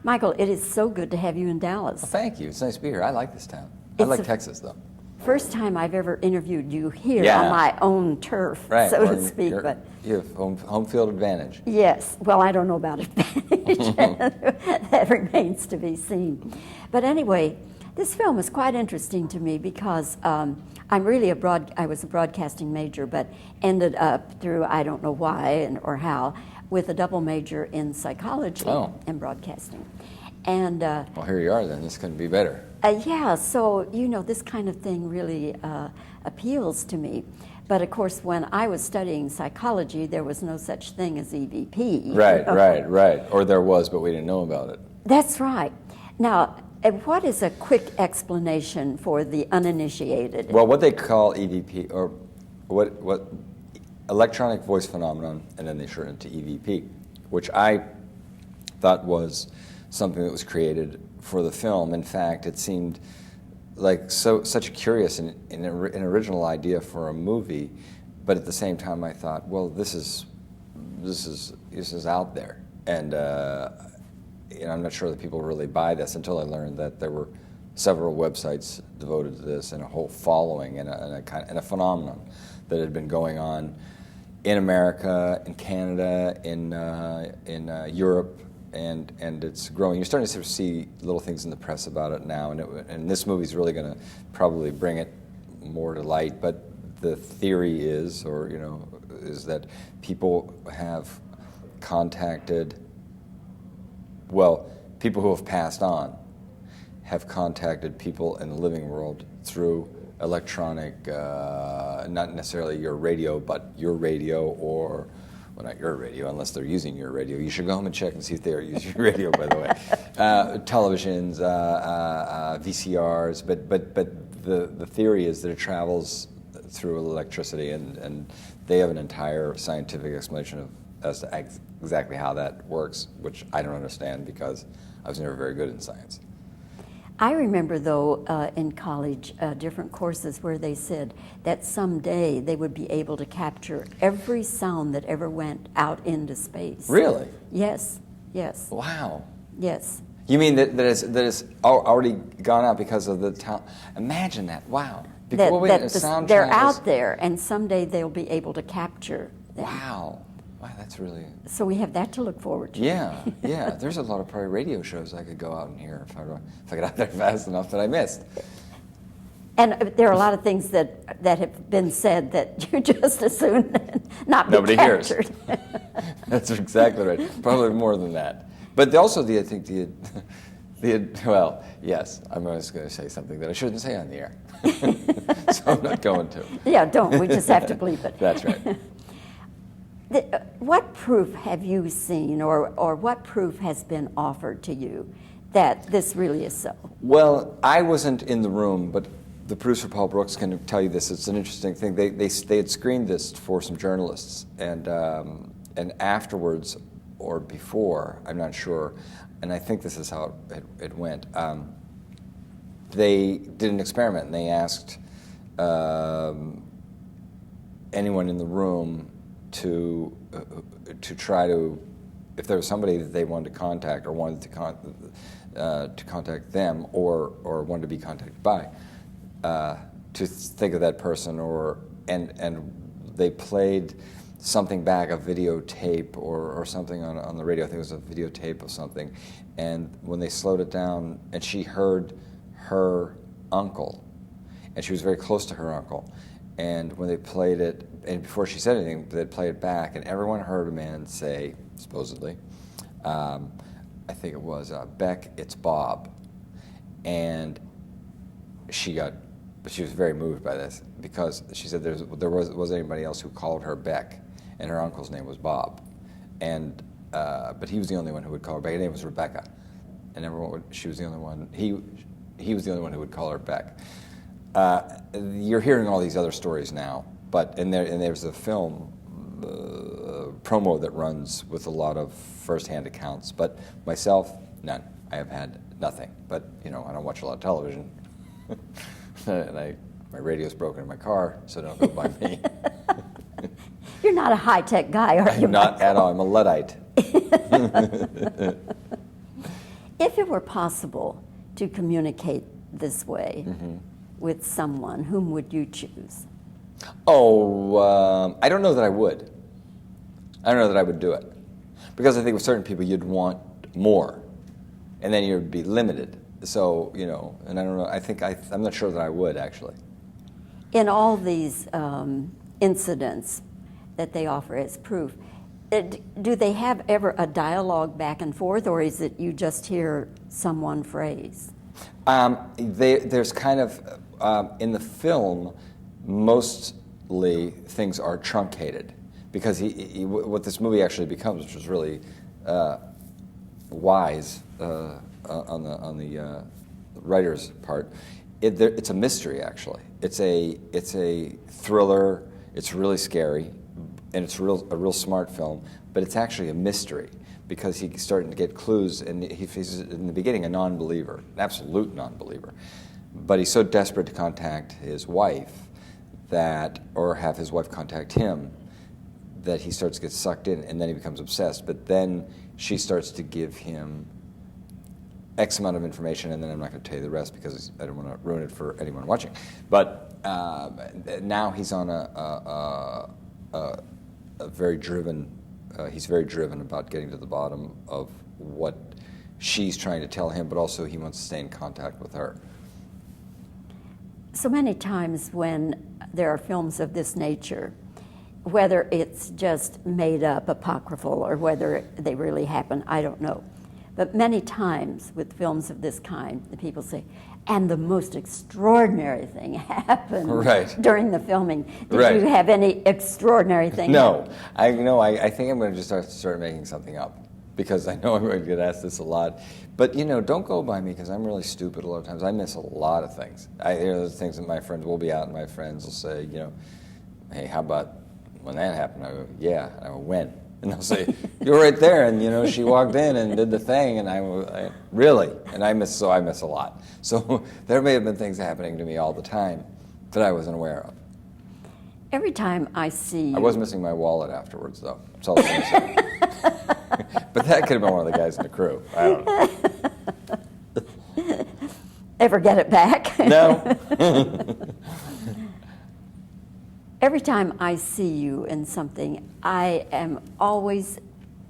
Michael, it is so good to have you in Dallas. Well, thank you. It's nice to be here. I like this town. I like Texas, though. First time I've ever interviewed you here Yeah. on my own turf, Right. so Well, to speak. But you have home field advantage. yes, well, I don't know about advantage. That remains to be seen. But anyway, this film is quite interesting to me because I'm really I was a broadcasting major, but ended up through, I don't know why or how, with a double major in psychology and broadcasting. And well, here you are then. This couldn't be better. yeah, so, this kind of thing really appeals to me. But of course, when I was studying psychology, there was no such thing as EVP. Right. Or there was, but we didn't know about it. That's right. Now, what is a quick explanation for the uninitiated? Well, what they call EVP, or what electronic voice phenomenon, and then they shorten it to EVP, which I thought was something that was created for the film. In fact, it seemed like such a curious and an original idea for a movie, but at the same time, I thought, well, this is out there, and I'm not sure that people really buy this until I learned that there were several websites devoted to this and a whole following and a phenomenon that had been going on in America, in Canada, in Europe. And it's growing. You're starting to sort of see little things in the press about it now, and this movie's really going to probably bring it more to light. But the theory is that people have contacted, people who have passed on have contacted people in the living world through electronic, not necessarily your radio, but your radio or. Well, not your radio, unless they're using your radio. You should go home and check and see if they are using your radio, by the way. Televisions, VCRs, but the theory is that it travels through electricity, and they have an entire scientific explanation as to exactly how that works, which I don't understand because I was never very good in science. I remember, though, in college, different courses where they said that someday they would be able to capture every sound that ever went out into space. Really? Yes. Wow. Yes. You mean that it's already gone out because of the town? Imagine that. Wow. They're out there, and someday they'll be able to capture them. Wow, that's really... So we have that to look forward to. Yeah. There's a lot of probably radio shows I could go out and hear if I got out there fast enough that I missed. And there are a lot of things that have been said that you just as soon not be Nobody captured. Hears. That's exactly right. Probably more than that. But also well, yes, I was going to say something that I shouldn't say on the air. So I'm not going to. Yeah, don't. We just have to bleep it. That's right. What proof have you seen, or what proof has been offered to you that this really is so? Well, I wasn't in the room, but the producer, Paul Brooks, can tell you this. It's an interesting thing. They had screened this for some journalists, and afterwards, or before, I'm not sure, and I think this is how it went. They did an experiment, and they asked anyone in the room to try to, if there was somebody that they wanted to contact or wanted to contact them or wanted to be contacted by, to think of that person, and they played something back, a videotape or something on the radio. I think it was a videotape of something, and when they slowed it down, and she heard her uncle, and she was very close to her uncle. And when they played it, and before she said anything, they'd play it back, and everyone heard a man say, supposedly, I think it was, Beck, it's Bob. And she was very moved by this, because she said there wasn't anybody else who called her Beck, and her uncle's name was Bob. And but he was the only one who would call her Beck. Her name was Rebecca, and she was the only one. He was the only one who would call her Beck. You're hearing all these other stories now, and there's a film promo that runs with a lot of first-hand accounts. But myself, none. I have had nothing. But I don't watch a lot of television, and my radio's broken in my car, so don't go by me. You're not a high-tech guy, are you? I'm not at all. I'm a Luddite. If it were possible to communicate this way with someone, whom would you choose? Oh, I don't know that I would. I don't know that I would do it. Because I think with certain people you'd want more, and then you'd be limited. So, you know, and I don't know, I'm not sure that I would, actually. In all these incidents that they offer as proof, do they have ever a dialogue back and forth, or is it you just hear someone phrase? There's kind of, in the film, mostly things are truncated. Because what this movie actually becomes, which was really wise on the writer's part, it's a mystery, actually. It's a thriller. It's really scary, and it's a real smart film. But it's actually a mystery because he's starting to get clues, and he's in the beginning a non-believer, an absolute non-believer. But he's so desperate to contact his wife or have his wife contact him, that he starts to get sucked in, and then he becomes obsessed. But then she starts to give him X amount of information, and then I'm not going to tell you the rest because I don't want to ruin it for anyone watching. But now he's on a very driven. He's very driven about getting to the bottom of what she's trying to tell him, but also he wants to stay in contact with her. So many times when there are films of this nature, whether it's just made up, apocryphal, or whether they really happen, I don't know. But many times with films of this kind, the people say, and the most extraordinary thing happened during the filming. Did you have any extraordinary thing happen? I think I'm going to just start making something up, because I know I'm going to get asked this a lot. But, don't go by me, because I'm really stupid a lot of times. I miss a lot of things. There's things that my friends will be out, and my friends will say, hey, how about when that happened? I go, yeah. I go, when? And they'll say, you were right there, and she walked in and did the thing, and I really, and I miss a lot. So there may have been things happening to me all the time that I wasn't aware of. Every time I see you... I was missing my wallet afterwards, though. That's all I'm going to say. But that could have been one of the guys in the crew. I don't know. Ever get it back? No. Every time I see you in something, I am always,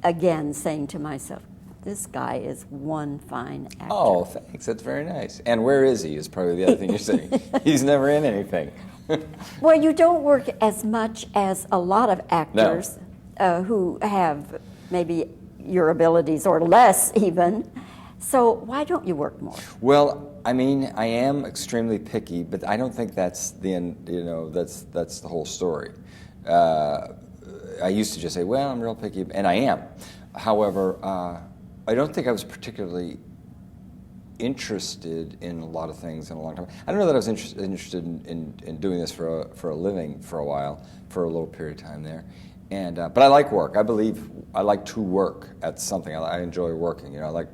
again, saying to myself, this guy is one fine actor. Oh, thanks. That's very nice. And where is he is probably the other thing you're saying. He's never in anything. Well, you don't work as much as a lot of actors who have maybe your abilities or less even. So why don't you work more? Well, I mean, I am extremely picky, but I don't think that's the end. That's the whole story. I used to just say, well, I'm real picky, and I am. However, I don't think I was particularly interested in a lot of things in a long time. I don't know that I was interested in doing this for a living for a while, for a little period of time there. And but I like work. I believe I like to work at something. I enjoy working. I like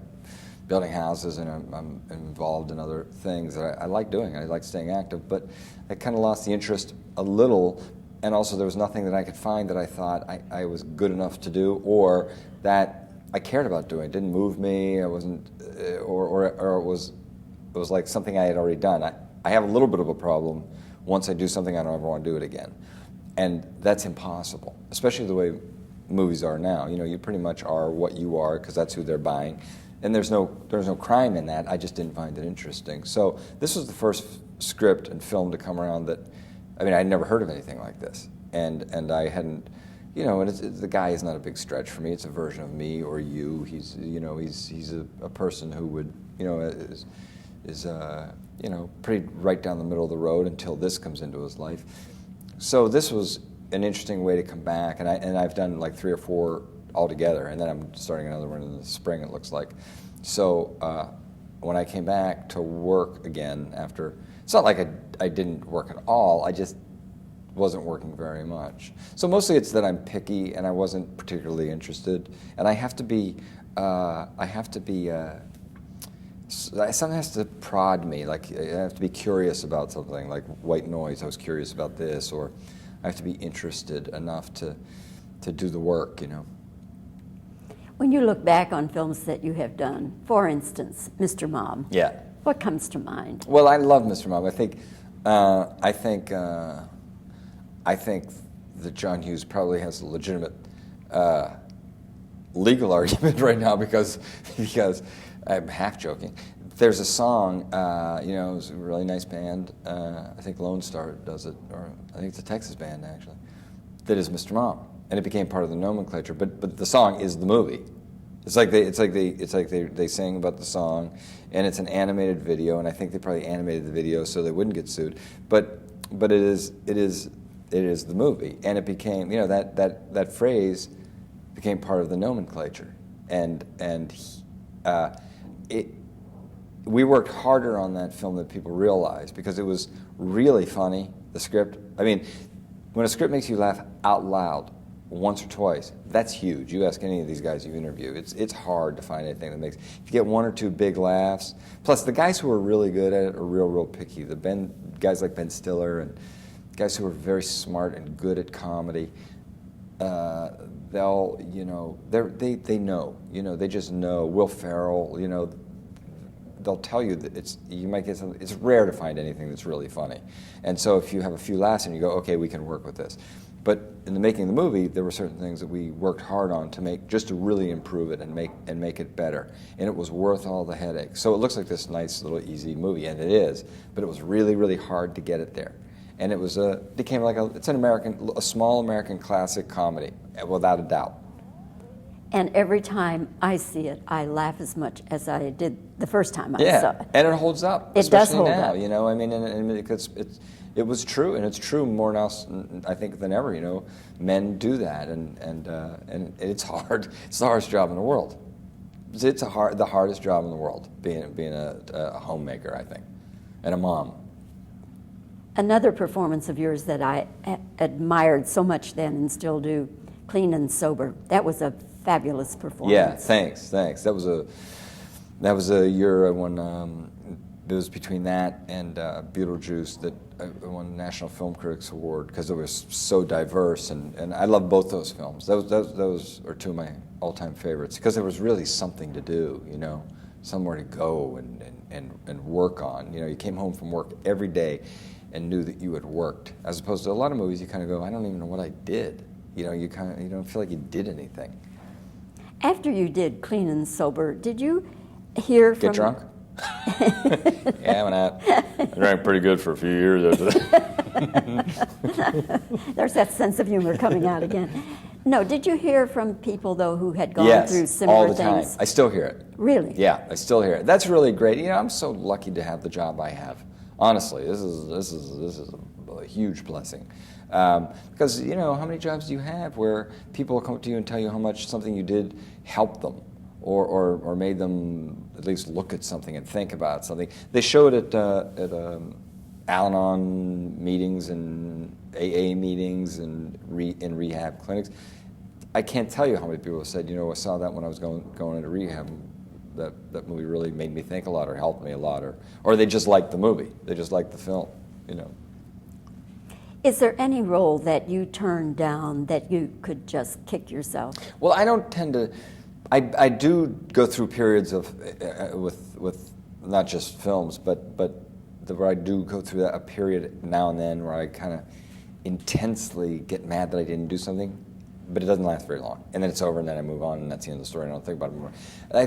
building houses, and I'm involved in other things that I like doing. I like staying active, but I kind of lost the interest a little, and also there was nothing that I could find that I thought I was good enough to do, or that I cared about doing. It didn't move me. I wasn't, or it was like something I had already done. I have a little bit of a problem. Once I do something, I don't ever want to do it again, and that's impossible, especially the way movies are now. You pretty much are what you are because that's who they're buying. And there's no crime in that. I just didn't find it interesting. So this was the first script and film to come around that, I'd never heard of anything like this, and I hadn't, and the guy is not a big stretch for me. It's a version of me or you. He's a person who would, is pretty right down the middle of the road until this comes into his life. So this was an interesting way to come back, and I've done like 3 or 4 altogether, and then I'm starting another one in the spring, it looks like. So when I came back to work again after, it's not like I didn't work at all, I just wasn't working very much. So mostly it's that I'm picky and I wasn't particularly interested, and I have to be, something has to prod me, like I have to be curious about something, like White Noise, I was curious about this, or I have to be interested enough to do the work, When you look back on films that you have done, for instance, Mr. Mom, Yeah. what comes to mind? Well, I love Mr. Mom. I think that John Hughes probably has a legitimate legal argument right now because I'm half joking. There's a song, it was a really nice band. I think Lone Star does it, or I think it's a Texas band actually. That is Mr. Mom, and it became part of the nomenclature. But the song is the movie. It's like they sing about the song, and it's an animated video, and I think they probably animated the video so they wouldn't get sued. But it is the movie, and it became that phrase became part of the nomenclature, we worked harder on that film than people realize because it was really funny. The script, when a script makes you laugh out loud once or twice, that's huge. You ask any of these guys you interview, it's hard to find anything that makes. If you get one or two big laughs, plus the guys who are really good at it are real picky. Guys like Ben Stiller and guys who are very smart and good at comedy, they know, they just know. Will Ferrell, they'll tell you that you might get something. It's rare to find anything that's really funny, and so if you have a few laughs and you go, okay, we can work with this. But in the making of the movie, there were certain things that we worked hard on to make, just to really improve it and make it better, and it was worth all the headache. So it looks like this nice little easy movie, and it is, but it was really hard to get it there, and it became like a small American classic comedy, without a doubt. And every time I see it, I laugh as much as I did the first time I saw it. And it holds up. It does hold now, up. It was true, and it's true more now, I think, than ever. Men do that, and it's hard. It's the hardest job in the world. It's the hardest job in the world, being a homemaker, I think, and a mom. Another performance of yours that I admired so much then and still do, Clean and Sober. That was a fabulous performance. Yeah, thanks. That was a year when it was between that and Beetlejuice that I won the National Film Critics Award because it was so diverse, and I love both those films. Those are two of my all-time favorites because there was really something to do, somewhere to go and work on. You came home from work every day and knew that you had worked, as opposed to a lot of movies you kind of go, I don't even know what I did. You don't feel like you did anything. After you did Clean and Sober, did you hear from... Get drunk? Yeah, I went out. I drank pretty good for a few years after that. There's that sense of humor coming out again. No, did you hear from people, though, who had gone through similar things? Yes, all the time. I still hear it. Really? Yeah, I still hear it. That's really great. I'm so lucky to have the job I have. Honestly, this is a huge blessing. Because how many jobs do you have where people come up to you and tell you how much something you did helped them, or made them at least look at something and think about something. They show it at Al-Anon meetings and AA meetings and in rehab clinics. I can't tell you how many people have said, I saw that when I was going into rehab. That movie really made me think a lot, or helped me a lot, or they just liked the movie. They just liked the film. Is there any role that you turned down that you could just kick yourself? Well, I don't tend to. I do go through periods of with not just films, but where I do go through a period now and then where I kind of intensely get mad that I didn't do something, but it doesn't last very long, and then it's over, and then I move on, and that's the end of the story. And I don't think about it anymore.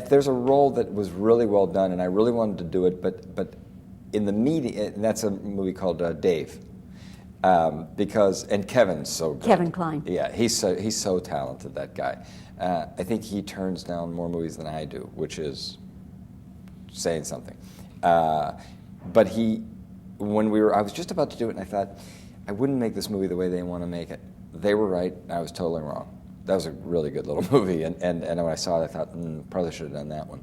There's a role that was really well done, and I really wanted to do it, but in the media, and that's a movie called Dave. And Kevin's so good. Kevin Kline. Yeah, he's so talented, that guy. I think he turns down more movies than I do, which is saying something. But I was just about to do it, and I thought, I wouldn't make this movie the way they want to make it. They were right, I was totally wrong. That was a really good little movie, and when I saw it, I thought, probably should have done that one.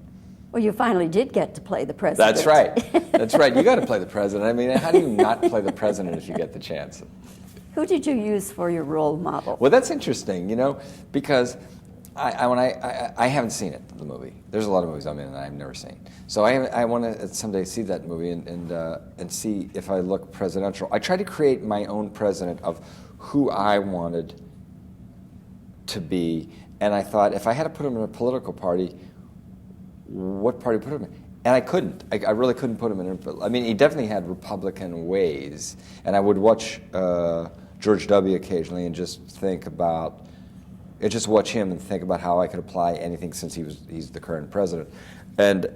Well, you finally did get to play the president. That's right. That's right. You got to play the president. How do you not play the president if you get the chance? Who did you use for your role model? Well, that's interesting, because I haven't seen it, the movie. There's a lot of movies I'm in that I've never seen. So I want to someday see that movie and see if I look presidential. I tried to create my own president of who I wanted to be. And I thought, if I had to put him in a political party, what party put him in? And I couldn't. I really couldn't put him in. I mean, he definitely had Republican ways. And I would watch George W. occasionally and just think about, just watch him and think about how I could apply anything since he's the current president. And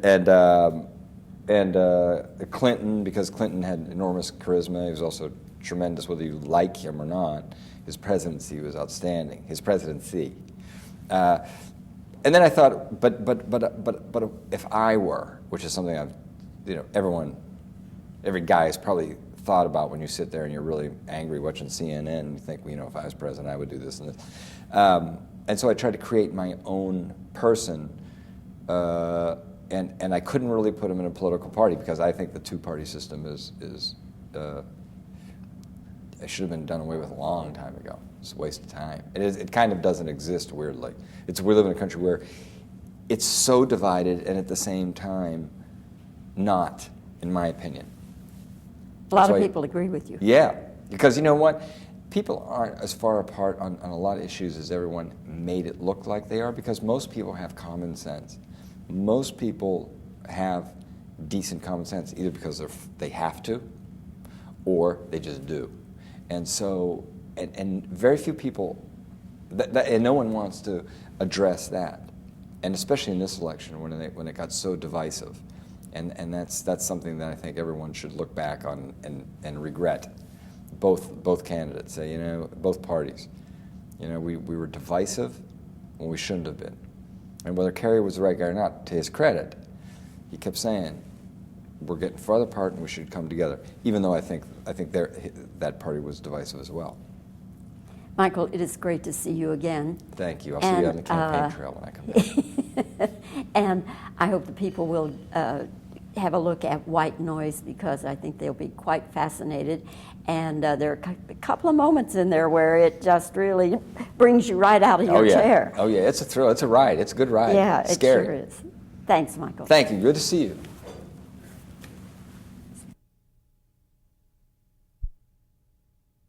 Clinton, because Clinton had enormous charisma. He was also tremendous, whether you like him or not. His presidency was outstanding. His presidency. And then I thought, but if I were, which is something I've, every guy has probably thought about when you sit there and you're really angry watching CNN and you think, if I was president, I would do this and this. And so I tried to create my own person, and I couldn't really put him in a political party because I think the two-party system is it should have been done away with a long time ago. It's a waste of time. It kind of doesn't exist weirdly. We live in a country where it's so divided and at the same time not, in my opinion. A lot of people agree with you. Yeah, because you know what? People aren't as far apart on a lot of issues as everyone made it look like they are, because most people have common sense. Most people have decent common sense, either because they have to or they just do. And so, and very few people, and no one wants to address that, and especially in this election when it got so divisive, and that's something that I think everyone should look back on and regret. Both candidates, both parties, we were divisive when we shouldn't have been, and whether Kerry was the right guy or not, to his credit, he kept saying, we're getting farther apart and we should come together, even though I think that party was divisive as well. Michael, it is great to see you again. Thank you. I'll see you on the campaign trail when I come back. And I hope the people will have a look at White Noise, because I think they'll be quite fascinated. And there are a couple of moments in there where it just really brings you right out of your chair. Oh, yeah. It's a thrill. It's a ride. It's a good ride. Yeah, it's scary. It sure is. Thanks, Michael. Thank you. Good to see you.